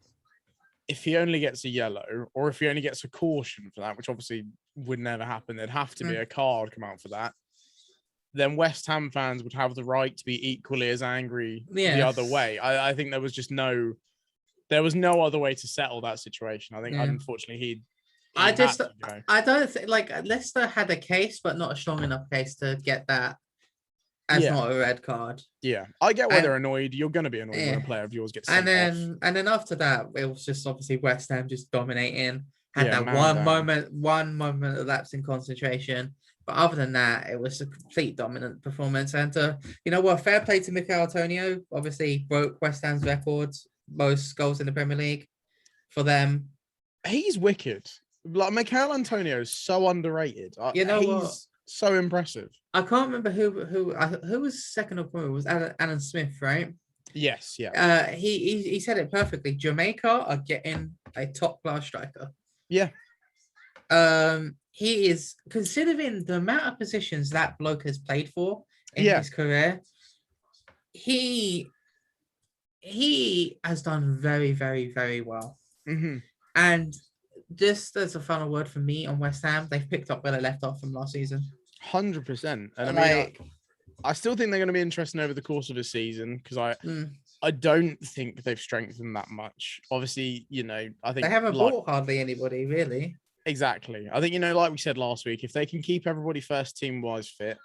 if he only gets a yellow, or if he only gets a caution for that, which obviously would never happen, there'd have to be a card come out for that. Then West Ham fans would have the right to be equally as angry the other way. I think there was no other way to settle that situation. I think unfortunately I don't think Leicester had a case, but not a strong enough case to get that as not a red card. Yeah, I get why they're annoyed. You're going to be annoyed when a player of yours gets sent off. And then after that, it was just obviously West Ham just dominating. Had that one moment of lapse in concentration. But other than that, it was a complete dominant performance. And you know what? Fair play to Mikel Arteta. Obviously broke West Ham's records, most goals in the Premier League for them. He's wicked. Like Mikel Arteta is so underrated. He's so impressive. I can't remember who was second or third. It was Alan Smith, right? Yes, yeah. He said it perfectly. Jamaica are getting a top class striker. Yeah. He is, considering the amount of positions that bloke has played for in his career, he has done very, very, very well. Mm-hmm. And just as a final word from me on West Ham, they've picked up where they left off from last season. 100%. And I mean, I still think they're going to be interesting over the course of the season, because I don't think they've strengthened that much. Obviously, I think they haven't bought hardly anybody, really. Exactly. I think, like we said last week, if they can keep everybody first team wise fit,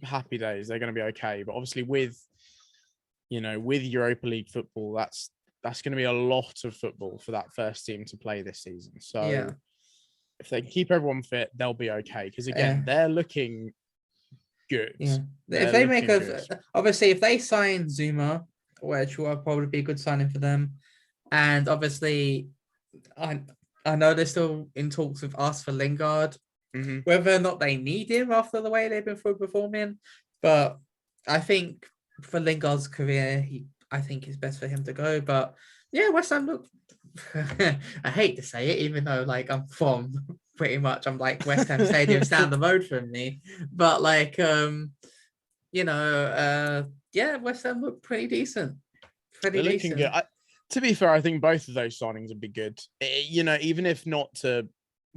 happy days, they're going to be okay. But obviously with Europa League football, that's going to be a lot of football for that first team to play this season. So if they can keep everyone fit, they'll be okay. Because again, they're looking good. Yeah. If they make obviously if they sign Zuma, which will probably be a good signing for them, and obviously I know they're still in talks with us for Lingard, whether or not they need him after the way they've been performing. But I think for Lingard's career, I think it's best for him to go. But yeah, West Ham look. I hate to say it, even though I'm from I'm like West Ham Stadium's down the road from me. But West Ham look pretty decent. They're looking good. To be fair, I think both of those signings would be good. Even if not to,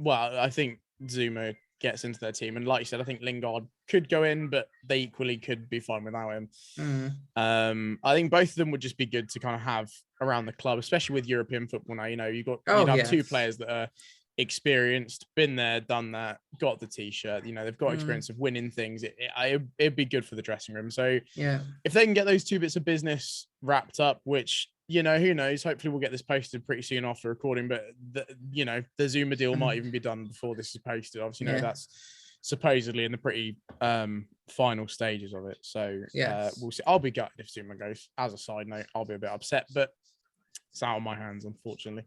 I think Zuma gets into their team. And like you said, I think Lingard could go in, but they equally could be fine without him. I think both of them would just be good to kind of have around the club, especially with European football now. You'd have two players that are experienced, been there, done that, got the t-shirt. They've got experience of winning things. It'd be good for the dressing room. So if they can get those two bits of business wrapped up, which who knows? Hopefully we'll get this posted pretty soon after recording. But the Zuma deal might even be done before this is posted. Obviously, that's supposedly in the pretty final stages of it. So Yes. we'll see. I'll be gutted if Zuma goes. As a side note, I'll be a bit upset, but it's out of my hands, unfortunately.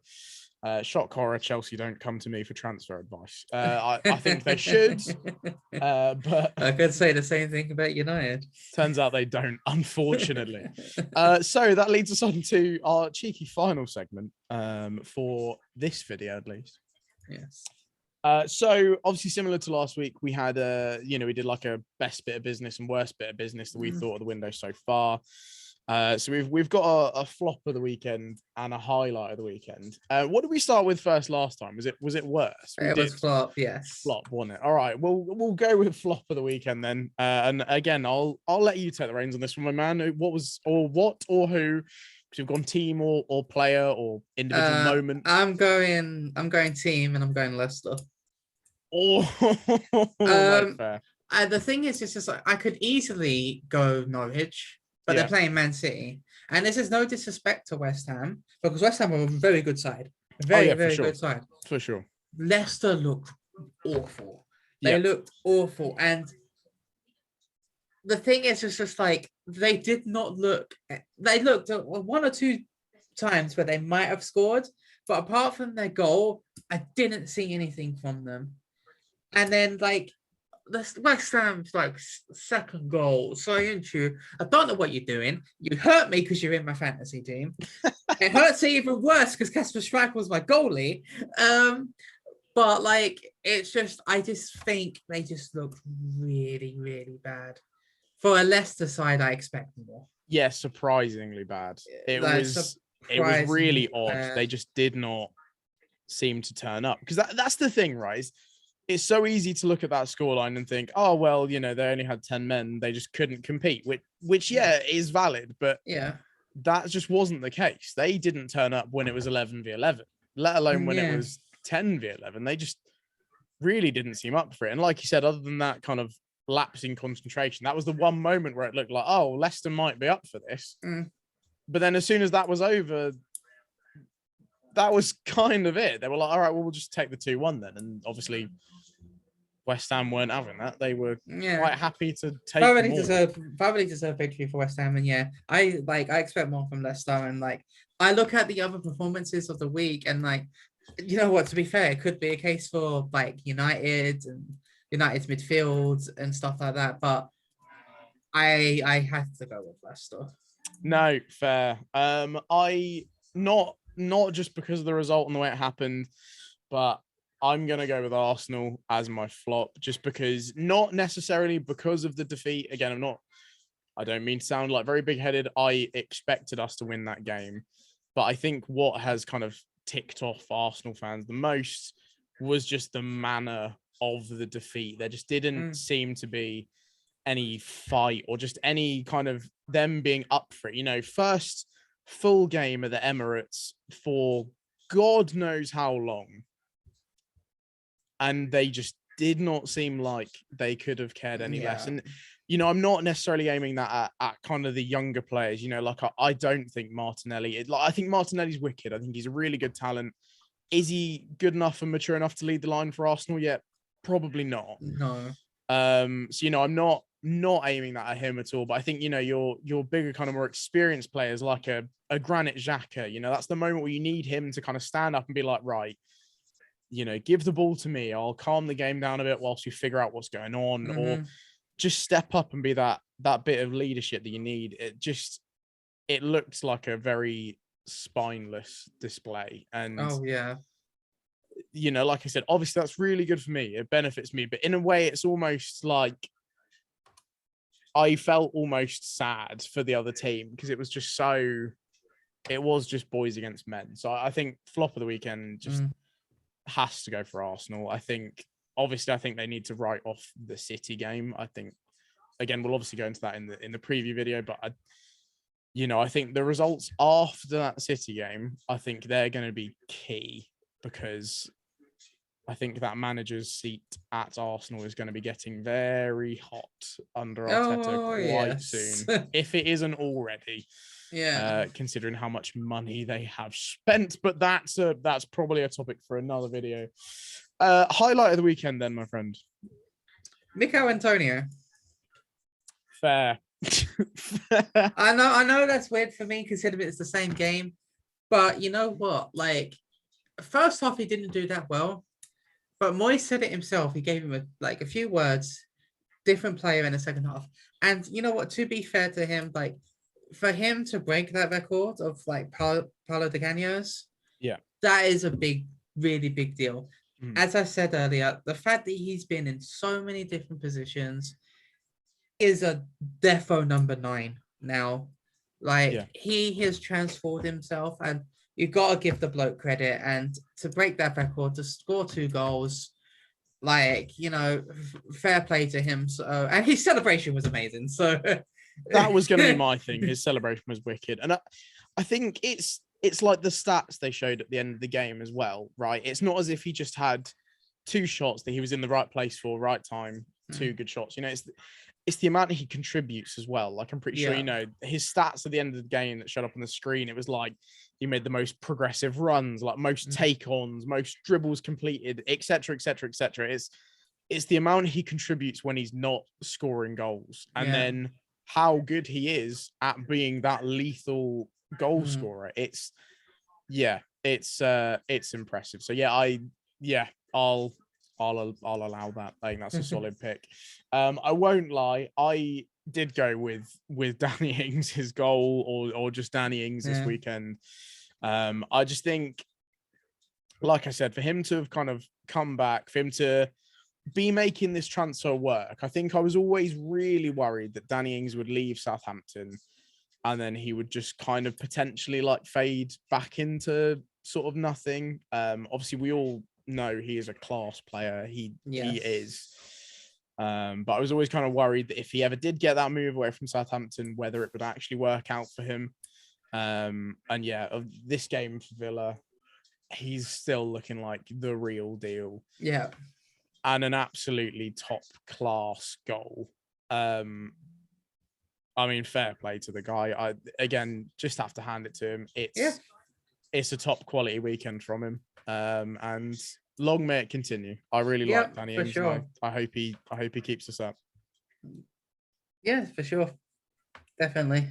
Shock horror, Chelsea don't come to me for transfer advice. I think they should, but I could say the same thing about United. turns out they don't, unfortunately. So that leads us on to our cheeky final segment for this video, at least. Yes. So obviously similar to last week, we had we did like a best bit of business and worst bit of business that we thought of the window so far. So we've got a flop of the weekend and a highlight of the weekend. What did we start with first last time? Was it worse? It was flop, yes. Flop, wasn't it? All right, we'll go with flop of the weekend then. And again, I'll let you take the reins on this one, my man. What or who? Because we've gone team or player or individual moment. I'm going team, and I'm going Leicester. Oh, no, fair. The thing is, it's just like I could easily go Norwich, but they're playing Man City. And this is no disrespect to West Ham, because West Ham are a very good side. Very good side. For sure. Leicester looked awful. They looked awful. And the thing is, it's just like they did not look. They looked one or two times where they might have scored, but apart from their goal, I didn't see anything from them. And then, like, the West Ham's like second goal. So I don't know what you're doing. You hurt me because you're in my fantasy team. It hurts even worse because Kasper Schmeichel was my goalie. But like, it's just, I just think they just looked really, really bad. For a Leicester side, I expect more. Yeah, surprisingly bad. It was really odd. They just did not seem to turn up, because that's the thing, right? It's so easy to look at that scoreline and think, oh, well, they only had 10 men. They just couldn't compete, which is valid. But that just wasn't the case. They didn't turn up when it was 11 v 11, let alone when it was 10 v 11. They just really didn't seem up for it. And like you said, other than that kind of lapse in concentration, that was the one moment where it looked like, oh, Leicester might be up for this. But then as soon as that was over, that was kind of it. They were like, all right, well, we'll just take the 2-1 then. And obviously West Ham weren't having that. They were quite happy to take probably deserve victory for West Ham. And I expect more from Leicester. And like, I look at the other performances of the week, and like, you know what, to be fair, it could be a case for like United and United's midfield and stuff like that. But I have to go with Leicester. No, fair. I not just because of the result and the way it happened, but I'm going to go with Arsenal as my flop, just because, not necessarily because of the defeat. Again, I don't mean to sound like very big-headed. I expected us to win that game. But I think what has kind of ticked off Arsenal fans the most was just the manner of the defeat. There just didn't seem to be any fight or just any kind of them being up for it. First full game of the Emirates for God knows how long. And they just did not seem like they could have cared any less. And, I'm not necessarily aiming that at kind of the younger players. Like I don't think Martinelli, I think Martinelli's wicked. I think he's a really good talent. Is he good enough and mature enough to lead the line for Arsenal yet? Probably not. No. So, I'm not aiming that at him at all. But I think, your bigger kind of more experienced players like a Granit Xhaka, that's the moment where you need him to kind of stand up and be like, right, give the ball to me. I'll calm the game down a bit whilst you figure out what's going on, or just step up and be that bit of leadership that you need. It looks like a very spineless display. And like I said, obviously that's really good for me. It benefits me, but in a way it's almost like I felt almost sad for the other team, because it was just boys against men. So I think flop of the weekend just has to go for Arsenal. I think they need to write off the City game. I think, again, we'll obviously go into that in the preview video, but I think the results after that City game, I think they're going to be key, because I think that manager's seat at Arsenal is going to be getting very hot under Arteta soon, if it isn't already. Considering how much money they have spent, but that's probably a topic for another video. Highlight of the weekend then, my friend. Mikel Antonio. Fair. I know that's weird for me considering it's the same game, but you know what? Like, first half he didn't do that well, but Moyes said it himself. He gave him a few words, different player in the second half. And you know what? To be fair to him, like for him to break that record of like Paulo de Gagnos, Yeah, that is a really big deal. Mm. As I said earlier, the fact that he's been in so many different positions is a defo number 9 now. Like yeah. he has transformed himself, and you've got to give the bloke credit. And to break that record, to score 2 goals, like fair play to him. So, and his celebration was amazing. So That was going to be my thing. His celebration was wicked, and I think it's like the stats they showed at the end of the game as well, right? It's not as if he just had 2 shots that he was in the right place for, right time, 2 good shots. It's the amount he contributes as well. Like I'm pretty sure his stats at the end of the game that showed up on the screen. It was like he made the most progressive runs, like most take-ons, most dribbles completed, etc., etc., etc. It's the amount he contributes when he's not scoring goals, and then how good he is at being that lethal goal scorer. It's impressive. So I'll allow that. I think that's a solid pick. I won't lie, I did go with Danny Ings' goal or just Danny Ings this weekend. I just think, like I said, for him to have kind of come back, for him to be making this transfer work, I think I was always really worried that Danny Ings would leave Southampton and then he would just kind of potentially like fade back into sort of nothing. Obviously we all know he is a class player. He is. But I was always kind of worried that if he ever did get that move away from Southampton, whether it would actually work out for him. Of this game for Villa, he's still looking like the real deal. Yeah. And an absolutely top class goal. I mean, fair play to the guy. I again just have to hand it to him. It's a top quality weekend from him. And long may it continue. I really like Danny Ings. Sure. I hope he keeps us up. Yeah, for sure. Definitely.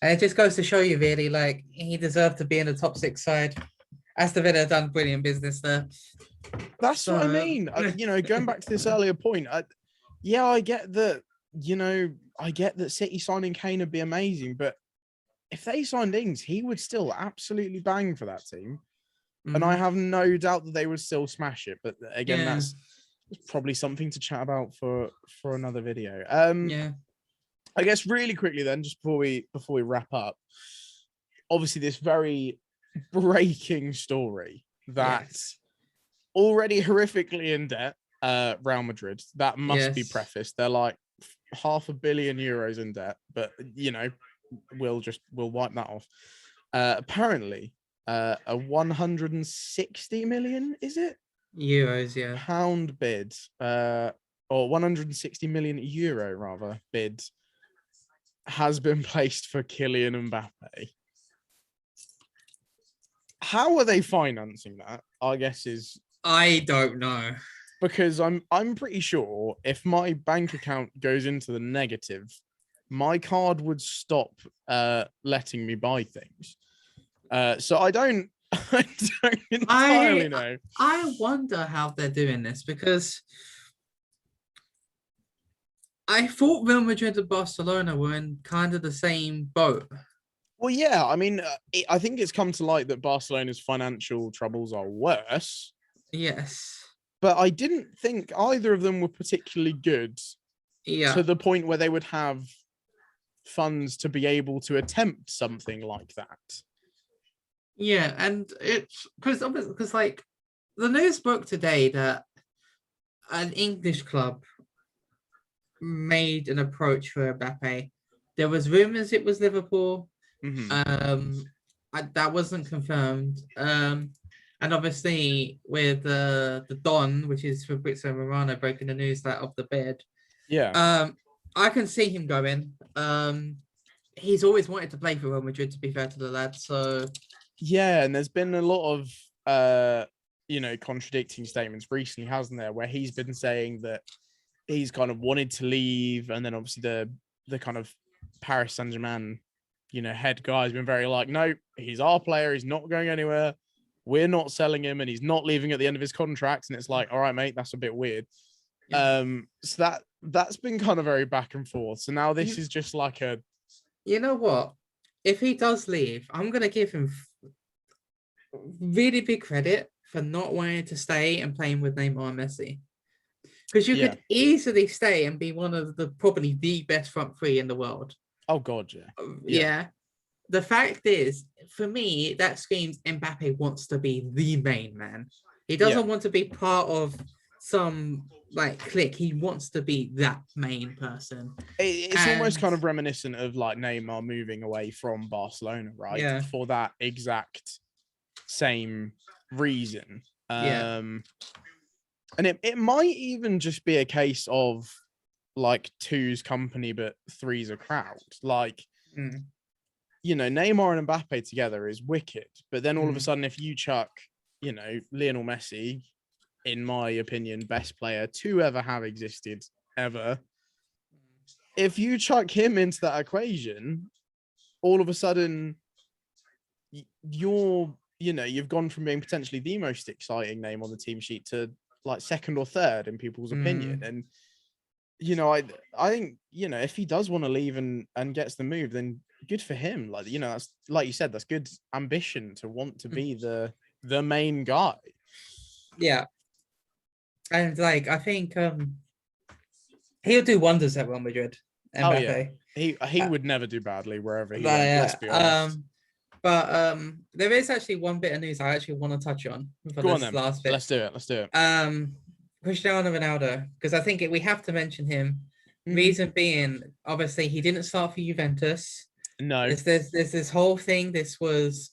And it just goes to show you really, like he deserved to be in the top 6 side. Aston Villa done brilliant business there. That's what I mean. Going back to this earlier point, I get that, I get that City signing Kane would be amazing, but if they signed Ings, he would still absolutely bang for that team. And I have no doubt that they would still smash it. But again, that's probably something to chat about for another video. I guess really quickly then, just before we wrap up, obviously this very breaking story that already horrifically in debt, Real Madrid, that must be prefaced. They're like €500 million in debt, but we'll wipe that off. Apparently, a 160 million, is it? Euros, pound bid, or 160 million euro rather bid has been placed for Kylian Mbappe. How are they financing that? I guess I don't know, because I'm pretty sure if my bank account goes into the negative, my card would stop letting me buy things. So I don't entirely know. I wonder how they're doing this, because I thought Real Madrid and Barcelona were in kind of the same boat. Well, yeah, I mean, I think it's come to light that Barcelona's financial troubles are worse. Yes. But I didn't think either of them were particularly good to the point where they would have funds to be able to attempt something like that. Yeah, and it's because like the news broke today that an English club made an approach for Mbappe. There was rumors it was Liverpool. That wasn't confirmed. And obviously with the Don, which is Fabrizio Romano, breaking the news that of the bid. I can see him going. He's always wanted to play for Real Madrid, to be fair to the lad. So yeah, and there's been a lot of contradicting statements recently, hasn't there, where he's been saying that he's kind of wanted to leave, and then obviously the kind of Paris Saint-Germain, head guy has been very like, no, he's our player, he's not going anywhere, we're not selling him, and he's not leaving at the end of his contract. And it's like, all right, mate, that's a bit weird. Yeah. So that's been kind of very back and forth. So now this is just like you know what? If he does leave, I'm gonna give him really big credit for not wanting to stay and playing with Neymar and Messi. Because you could easily stay and be one of probably the best front three in the world. Oh God, yeah. Yeah. The fact is, for me, that screams Mbappe wants to be the main man. He doesn't want to be part of some like clique. He wants to be that main person. It's almost kind of reminiscent of like Neymar moving away from Barcelona, right? Yeah. For that exact same reason. And it might even just be a case of like two's company, but three's a crowd. Like, Neymar and Mbappe together is wicked. But then all of a sudden, if you chuck, Lionel Messi, in my opinion, best player to ever have existed ever, if you chuck him into that equation, all of a sudden, you've gone from being potentially the most exciting name on the team sheet to like second or third in people's opinion. And I think if he does want to leave and gets the move, then good for him. Like that's, like you said, that's good ambition to want to be the main guy. Yeah, and like I think he'll do wonders at Real Madrid. Mbappe. Oh yeah, he would never do badly wherever he went. Let's be honest. But there is actually one bit of news I actually want to touch on for Go this on, last bit. Let's do it. Cristiano Ronaldo, because I think we have to mention him. Reason being, obviously, he didn't start for Juventus. No. There's this whole thing. This was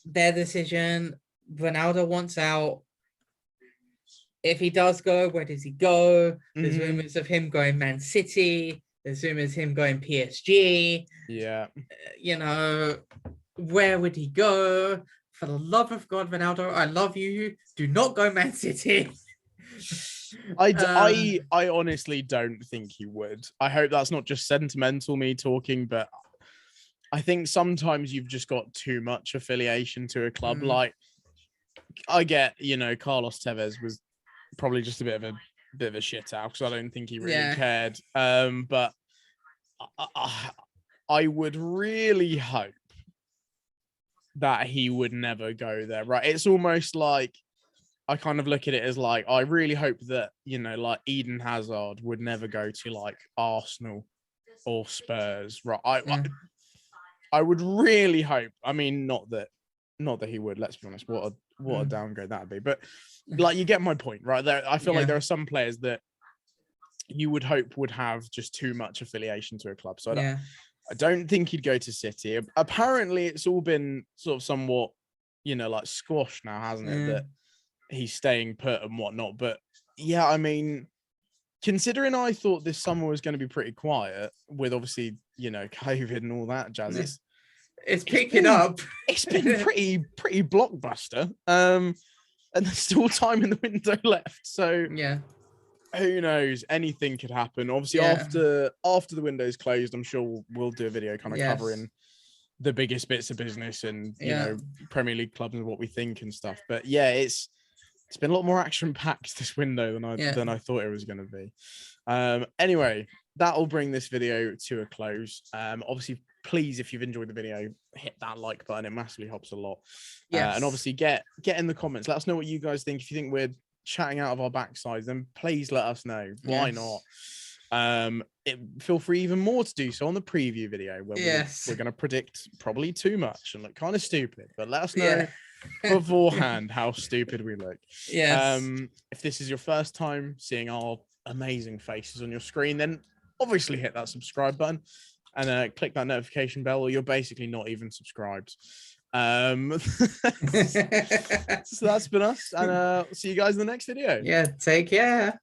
their decision. Ronaldo wants out. If he does go, where does he go? There's rumors of him going Man City. There's rumors of him going PSG. Yeah. Where would he go? For the love of God, Ronaldo, I love you. Do not go Man City. I honestly don't think he would. I hope that's not just sentimental me talking, but I think sometimes you've just got too much affiliation to a club. Like, I get, Carlos Tevez was probably just a bit of a shit out because I don't think he really cared. But I would really hope that he would never go there. Right? It's almost like I kind of look at it as like, I really hope that, like Eden Hazard would never go to like Arsenal or Spurs. Right. I would really hope. I mean, not that he would, let's be honest, what a downgrade that'd be. But like, you get my point, right? There, I feel like there are some players that you would hope would have just too much affiliation to a club. So I don't think he'd go to City. Apparently it's all been sort of somewhat, like squashed now, hasn't it? That he's staying put and whatnot. But yeah, I mean, considering I thought this summer was going to be pretty quiet with obviously, COVID and all that jazz, it's picking up. It's been pretty blockbuster. And there's still time in the window left. So who knows? Anything could happen. Obviously, after the window's closed, I'm sure we'll do a video kind of covering the biggest bits of business and Premier League clubs and what we think and stuff. But yeah, it's been a lot more action packed this window than I thought it was going to be. Anyway, that'll bring this video to a close. Obviously, please, if you've enjoyed the video, hit that like button. It massively helps a lot. And obviously, get in the comments. Let us know what you guys think. If you think we're chatting out of our backsides, then please let us know. Why not? Feel free even more to do so on the preview video where we're going to predict probably too much and look kind of stupid. But let us know beforehand how stupid we look. If this is your first time seeing our amazing faces on your screen, then obviously hit that subscribe button and click that notification bell, or you're basically not even subscribed. So that's been us, and see you guys in the next video. Take care.